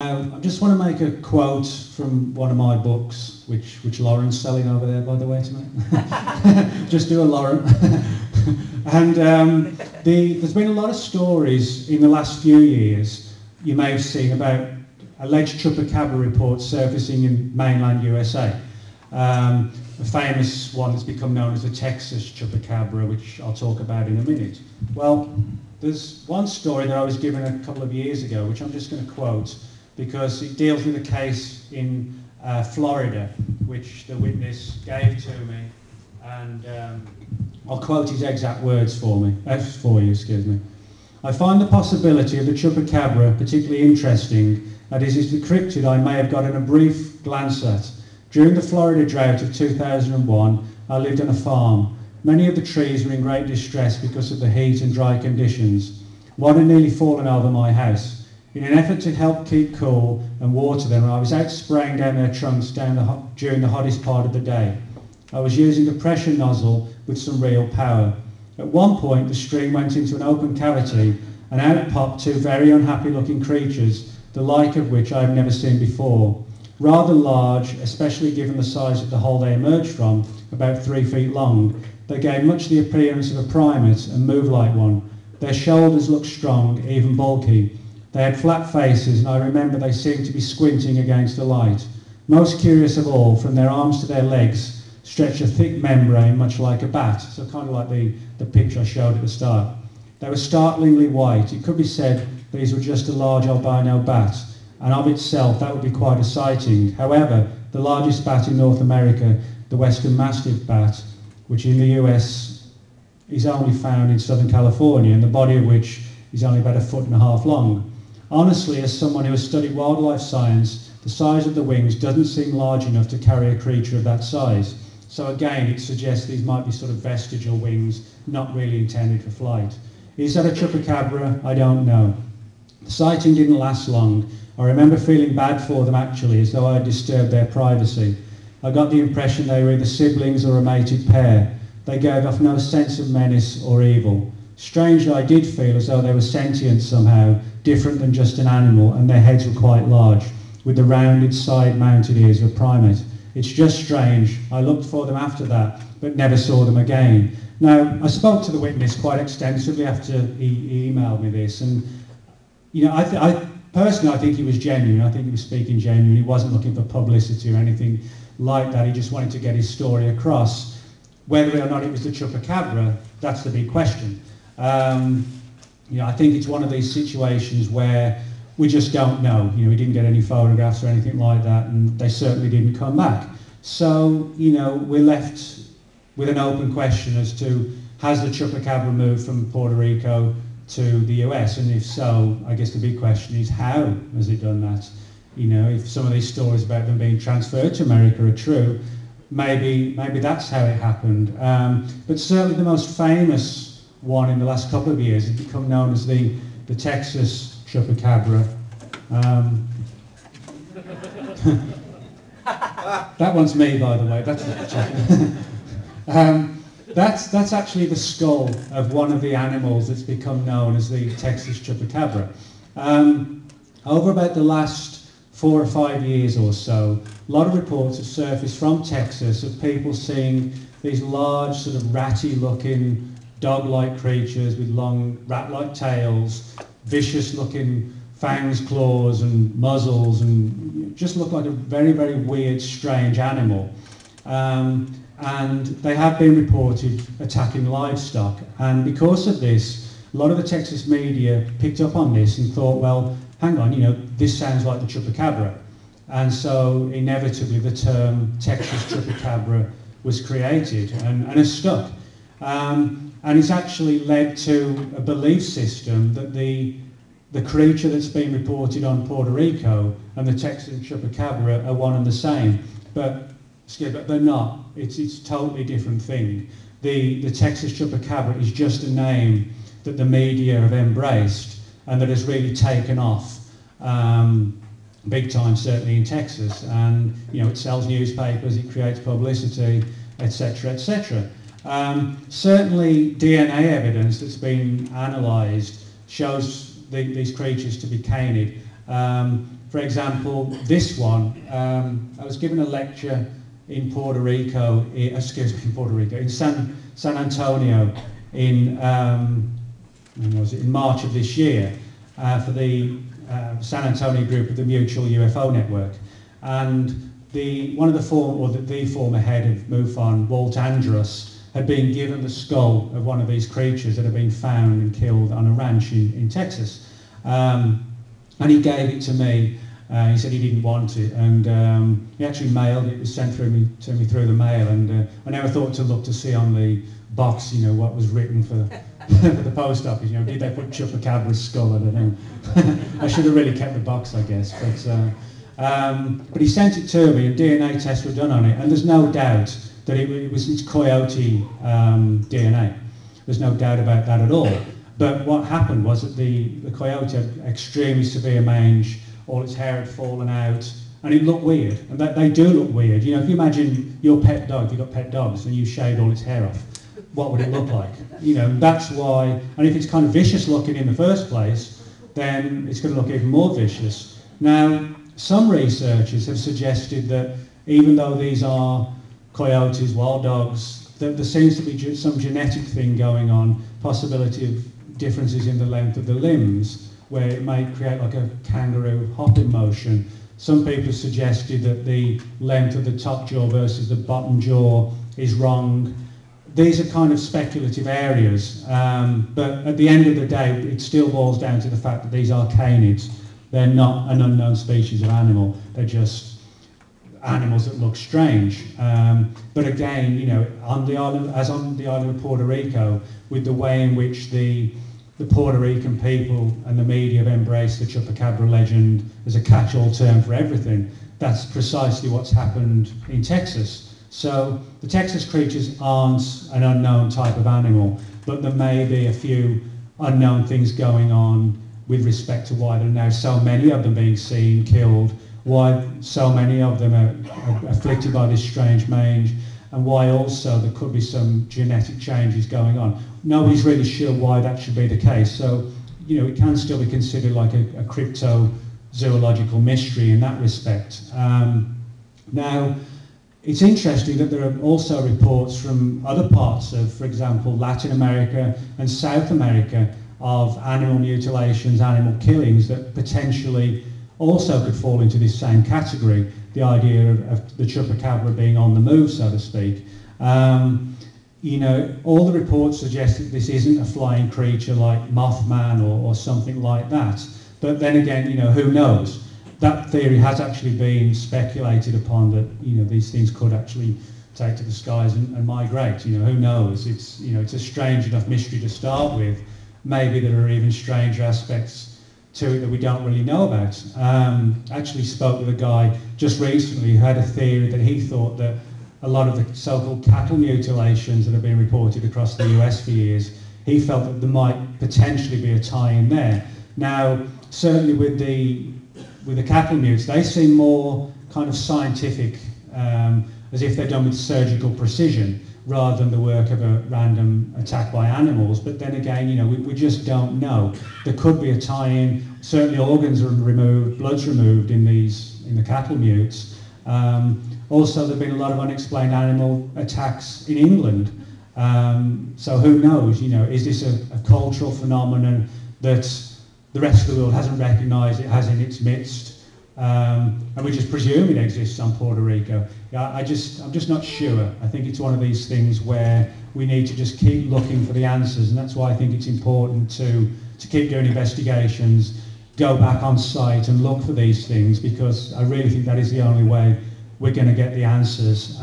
I just want to make a quote from one of my books, which Lauren's selling over there, by the way, tonight. Just do a Lauren. And there's been a lot of stories in the last few years you may have seen about alleged chupacabra reports surfacing in mainland USA. A famous one that's become known as the Texas chupacabra, which I'll talk about in a minute. Well, there's one story that I was given a couple of years ago, which I'm just going to quote, because it deals with a case in Florida, which the witness gave to me, and I'll quote his exact words for you, excuse me. I find the possibility of the chupacabra particularly interesting, and it is the cryptid I may have gotten a brief glance at. During the Florida drought of 2001, I lived on a farm. Many of the trees were in great distress because of the heat and dry conditions. One had nearly fallen over my house. In an effort to help keep cool and water them, I was out spraying down their trunks during the hottest part of the day. I was using a pressure nozzle with some real power. At one point, the stream went into an open cavity, and out popped two very unhappy looking creatures, the like of which I have never seen before. Rather large, especially given the size of the hole they emerged from, about 3 feet long, they gave much the appearance of a primate and moved like one. Their shoulders looked strong, even bulky. They had flat faces, and I remember they seemed to be squinting against the light. Most curious of all, from their arms to their legs stretched a thick membrane much like a bat, so kind of like the picture I showed at the start. They were startlingly white. It could be said these were just a large albino bat, and of itself that would be quite a sighting. However, the largest bat in North America, the Western Mastiff bat, which in the US is only found in Southern California, and the body of which is only about 1.5 feet long. Honestly, as someone who has studied wildlife science, the size of the wings doesn't seem large enough to carry a creature of that size. So again, it suggests these might be sort of vestigial wings, not really intended for flight. Is that a chupacabra? I don't know. The sighting didn't last long. I remember feeling bad for them actually, as though I had disturbed their privacy. I got the impression they were either siblings or a mated pair. They gave off no sense of menace or evil. Strangely, I did feel as though they were sentient somehow, different than just an animal, and their heads were quite large, with the rounded side-mounted ears of a primate. It's just strange. I looked for them after that, but never saw them again. Now, I spoke to the witness quite extensively after he emailed me this, and you know, personally, I think he was genuine. I think he was speaking genuine. He wasn't looking for publicity or anything like that. He just wanted to get his story across. Whether or not it was the chupacabra, that's the big question. You know, I think it's one of these situations where we just don't know. You know, we didn't get any photographs or anything like that, and they certainly didn't come back. So, you know, we're left with an open question as to, has the chupacabra moved from Puerto Rico to the US? And if so, I guess the big question is, how has it done that? You know, if some of these stories about them being transferred to America are true, maybe that's how it happened. But certainly the most famous one in the last couple of years has become known as the Texas chupacabra. That one's me, by the way. That's actually the skull of one of the animals that's become known as the Texas chupacabra. Over about the last 4 or 5 years or so, a lot of reports have surfaced from Texas of people seeing these large, sort of ratty-looking, dog-like creatures with long rat-like tails, vicious-looking fangs, claws, and muzzles, and just look like a very, very weird, strange animal. And they have been reported attacking livestock. And because of this, a lot of the Texas media picked up on this and thought, well, hang on, you know, this sounds like the chupacabra. And so inevitably the term Texas chupacabra was created and has stuck. And it's actually led to a belief system that the creature that's been reported on Puerto Rico and the Texas chupacabra are one and the same. But they're not. It's a totally different thing. The Texas chupacabra is just a name that the media have embraced and that has really taken off big time, certainly in Texas. And you know, it sells newspapers, it creates publicity, etc., etc. Certainly DNA evidence that's been analysed shows these creatures to be canid. for example, this one, I was given a lecture in Puerto Rico, in San Antonio in, when was it, in March of this year, for the San Antonio group of the Mutual UFO Network. And one of the former head of MUFON, Walt Andrus, had been given the skull of one of these creatures that had been found and killed on a ranch in Texas. And he gave it to me. He said he didn't want it, and he actually mailed it. It was sent to me through the mail, and I never thought to look to see on the box, you know, what was written for the post office. You know, did they put Chupacabra's skull? I don't know. I should have really kept the box, I guess. But he sent it to me, and DNA tests were done on it, and there's no doubt that it's coyote DNA. There's no doubt about that at all. But what happened was that the coyote had extremely severe mange. All its hair had fallen out, and it looked weird. And they do look weird. You know, if you imagine your pet dog, you've got pet dogs, and you shaved all its hair off, what would it look like? You know, that's why. And if it's kind of vicious looking in the first place, then it's going to look even more vicious. Now, some researchers have suggested that even though these are coyotes, wild dogs, that there seems to be some genetic thing going on, possibility of differences in the length of the limbs, where it may create like a kangaroo hopping motion. Some people have suggested that the length of the top jaw versus the bottom jaw is wrong. These are kind of speculative areas, but at the end of the day, it still boils down to the fact that these are canids. They're not an unknown species of animal. They're just animals that look strange. But again, you know, on the island of Puerto Rico, with the way in which the Puerto Rican people and the media have embraced the Chupacabra legend as a catch-all term for everything, that's precisely what's happened in Texas. So the Texas creatures aren't an unknown type of animal, but there may be a few unknown things going on with respect to why there are now so many of them being seen, killed, why so many of them are afflicted by this strange mange, and why also there could be some genetic changes going on. Nobody's really sure why that should be the case. So, you know, it can still be considered like a cryptozoological mystery in that respect. Now, it's interesting that there are also reports from other parts of, for example, Latin America and South America of animal mutilations, animal killings that potentially also could fall into this same category, the idea of the Chupacabra being on the move, so to speak. You know, all the reports suggest that this isn't a flying creature like Mothman or something like that. But then again, you know, who knows? That theory has actually been speculated upon, that, you know, these things could actually take to the skies and migrate. You know, who knows? It's, you know, it's a strange enough mystery to start with. Maybe there are even stranger aspects to it that we don't really know about. Actually spoke with a guy just recently who had a theory that he thought that a lot of the so-called cattle mutilations that have been reported across the US for years, he felt that there might potentially be a tie-in there. Now, certainly with the cattle mutes, they seem more kind of scientific, as if they're done with surgical precision, rather than the work of a random attack by animals. But then again, you know, we just don't know. There could be a tie-in. Certainly organs are removed, blood's removed in the cattle mutes. Also, there have been a lot of unexplained animal attacks in England. So who knows, you know, is this a cultural phenomenon that the rest of the world hasn't recognised, it has in its midst? And we just presume it exists on Puerto Rico. Yeah, I'm just not sure. I think it's one of these things where we need to just keep looking for the answers, and that's why I think it's important to keep doing investigations, go back on site and look for these things, because I really think that is the only way we're going to get the answers,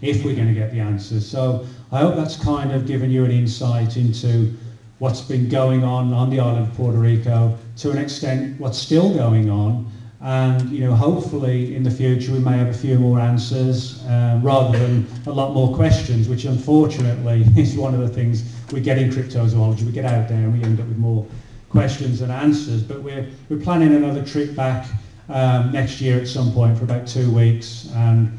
if we're going to get the answers. So I hope that's kind of given you an insight into what's been going on the island of Puerto Rico, to an extent what's still going on, and, you know, hopefully in the future we may have a few more answers rather than a lot more questions, which unfortunately is one of the things we get in cryptozoology. We get out there and we end up with more questions than answers. But we're planning another trip back next year at some point for about 2 weeks, and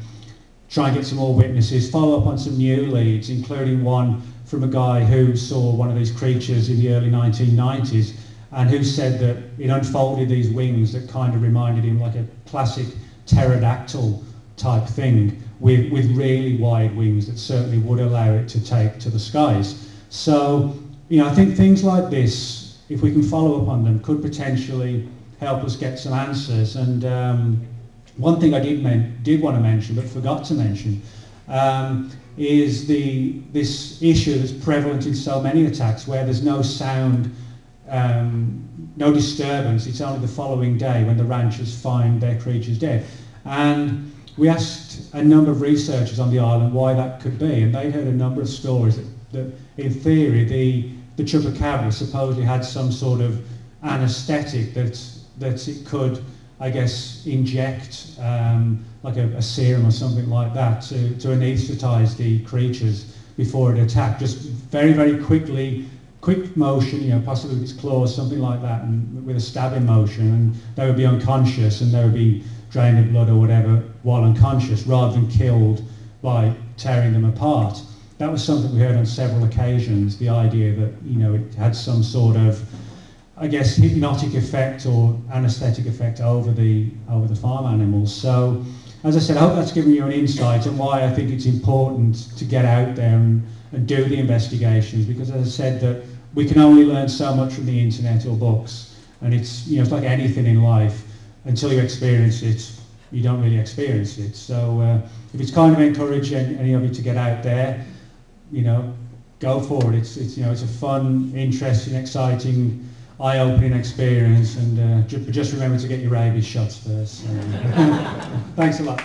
try and get some more witnesses, follow up on some new leads, including one from a guy who saw one of these creatures in the early 1990s, and who said that it unfolded these wings that kind of reminded him like a classic pterodactyl type thing with really wide wings that certainly would allow it to take to the skies. So, you know, I think things like this, if we can follow up on them, could potentially help us get some answers. And one thing I did want to mention but forgot to mention is this issue that's prevalent in so many attacks where there's no sound, no disturbance. It's only the following day when the ranchers find their creatures dead. And we asked a number of researchers on the island why that could be, and they heard a number of stories that in theory the chupacabra supposedly had some sort of anaesthetic that it could, I guess, inject like a serum or something like that to anaesthetize the creatures before it attacked. Just very, very quickly, quick motion, you know, possibly with its claws, something like that, and with a stabbing motion, and they would be unconscious and they would be drained of blood or whatever while unconscious, rather than killed by tearing them apart. That was something we heard on several occasions, the idea that, you know, it had some sort of, I guess, hypnotic effect or anaesthetic effect over the farm animals. So, as I said, I hope that's given you an insight on why I think it's important to get out there and do the investigations, because as I said, that we can only learn so much from the internet or books, and it's, you know, it's like anything in life. Until you experience it, you don't really experience it. So if it's kind of encourage any of you to get out there, you know, go for it. It's you know, it's a fun, interesting, exciting, eye-opening experience, and just remember to get your rabies shots first. So, thanks a lot.